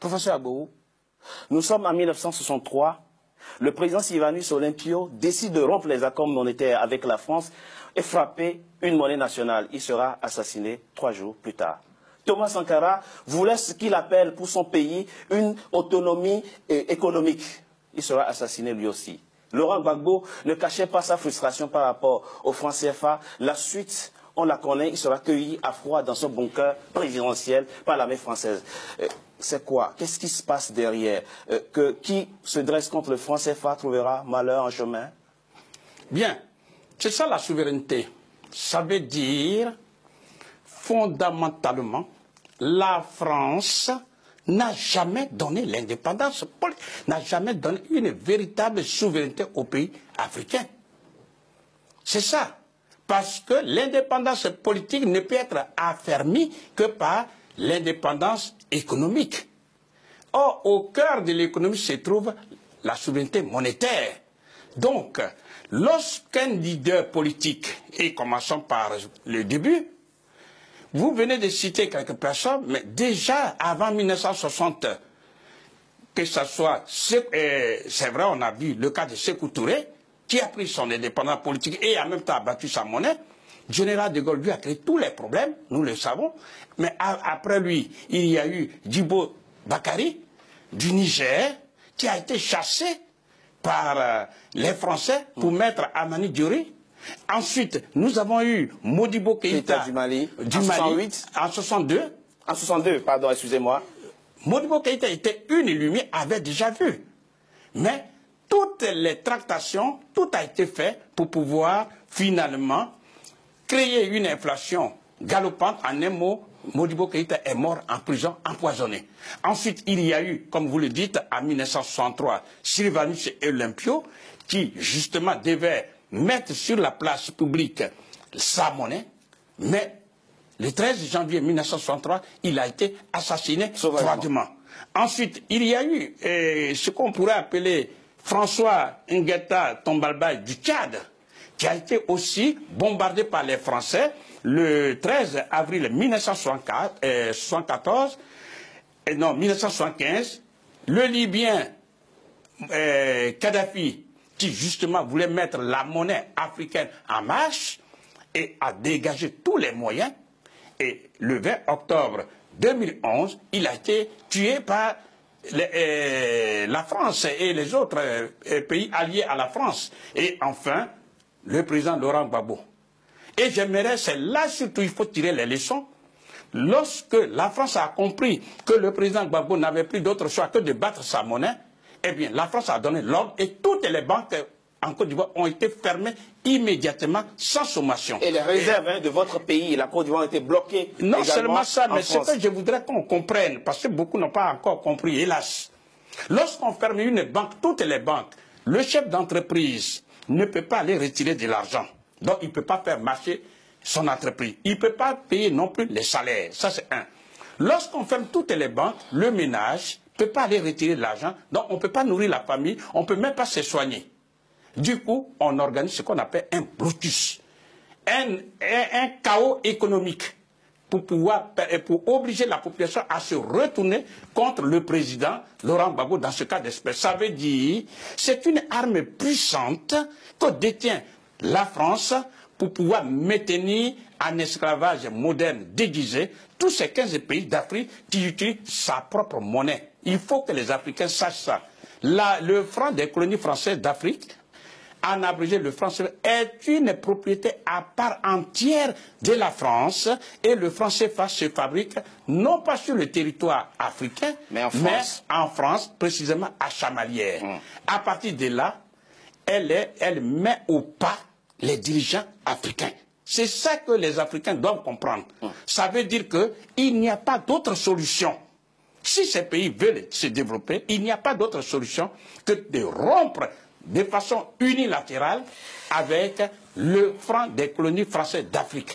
Professeur Agbourou, nous sommes en 1963. Le président Sylvanus Olympio décide de rompre les accords monétaires avec la France et frapper une monnaie nationale. Il sera assassiné 3 jours plus tard. Thomas Sankara voulait ce qu'il appelle pour son pays une autonomie économique. Il sera assassiné lui aussi. Laurent Gbagbo ne cachait pas sa frustration par rapport au franc CFA. La suite, on la connaît, il sera cueilli à froid dans son bunker présidentiel par l'armée française. C'est quoi? Qu'est-ce qui se passe derrière? Qui se dresse contre le franc CFA trouvera malheur en chemin? Bien, c'est ça la souveraineté. Ça veut dire, fondamentalement, la France n'a jamais donné l'indépendance, n'a jamais donné une véritable souveraineté aux pays africains. C'est ça. Parce que l'indépendance politique ne peut être affermie que par l'indépendance économique. Or, au cœur de l'économie se trouve la souveraineté monétaire. Donc, lorsqu'un leader politique, et commençons par le début, vous venez de citer quelques personnes, mais déjà avant 1960, que ce soit, c'est vrai, on a vu le cas de Sékou Touré, qui a pris son indépendance politique et en même temps a battu sa monnaie. Général de Gaulle lui a créé tous les problèmes, nous le savons, mais après lui, il y a eu Djibo Bakary, du Niger, qui a été chassé par les Français pour mettre Amani Diori. Ensuite, nous avons eu Modibo Keïta du Mali, en 68. En 62. En 62, pardon, excusez-moi. Modibo Keïta était une lumière, avait déjà vu. Mais toutes les tractations, tout a été fait pour pouvoir finalement créer une inflation galopante. En un mot, Modibo Keïta est mort en prison, empoisonné. Ensuite, il y a eu, comme vous le dites, en 1963, Sylvanus Olympio, qui justement devait mettre sur la place publique sa monnaie, mais le 13 janvier 1963, il a été assassiné froidement. Ensuite, il y a eu ce qu'on pourrait appeler François Nguetta Tombalbaye du Tchad, qui a été aussi bombardé par les Français le 13 avril 1975. Le Libyen Kadhafi, qui justement voulait mettre la monnaie africaine en marche et a dégagé tous les moyens. Et le 20 octobre 2011, il a été tué par la France et les autres pays alliés à la France. Et enfin, le président Laurent Gbagbo. Et j'aimerais, c'est là surtout il faut tirer les leçons. Lorsque la France a compris que le président Gbagbo n'avait plus d'autre choix que de battre sa monnaie, eh bien, la France a donné l'ordre et toutes les banques en Côte d'Ivoire ont été fermées immédiatement, sans sommation. Et les réserves de votre pays, la Côte d'Ivoire, ont été bloquées. Non seulement ça, mais ce que je voudrais qu'on comprenne, parce que beaucoup n'ont pas encore compris, hélas. Lorsqu'on ferme une banque, toutes les banques, le chef d'entreprise ne peut pas aller retirer de l'argent. Donc, il ne peut pas faire marcher son entreprise. Il ne peut pas payer non plus les salaires. Ça, c'est un. Lorsqu'on ferme toutes les banques, le ménage ne peut pas aller retirer de l'argent. Donc, on ne peut pas nourrir la famille. On ne peut même pas se soigner. Du coup, on organise ce qu'on appelle un blocus. Un chaos économique pour obliger la population à se retourner contre le président Laurent Gbagbo dans ce cas d'espèce. Ça veut dire c'est une arme puissante que détient la France pour pouvoir maintenir en esclavage moderne déguisé tous ces 15 pays d'Afrique qui utilisent sa propre monnaie. Il faut que les Africains sachent ça. Le franc des colonies françaises d'Afrique, en abrégé le franc CFA, est une propriété à part entière de la France et le franc CFA se fabrique non pas sur le territoire africain, mais en France, précisément à Chamalières. À partir de là, elle met au pas les dirigeants africains. C'est ça que les Africains doivent comprendre. Ça veut dire qu'il n'y a pas d'autre solution. Si ces pays veulent se développer, il n'y a pas d'autre solution que de rompre de façon unilatérale avec le franc des colonies françaises d'Afrique.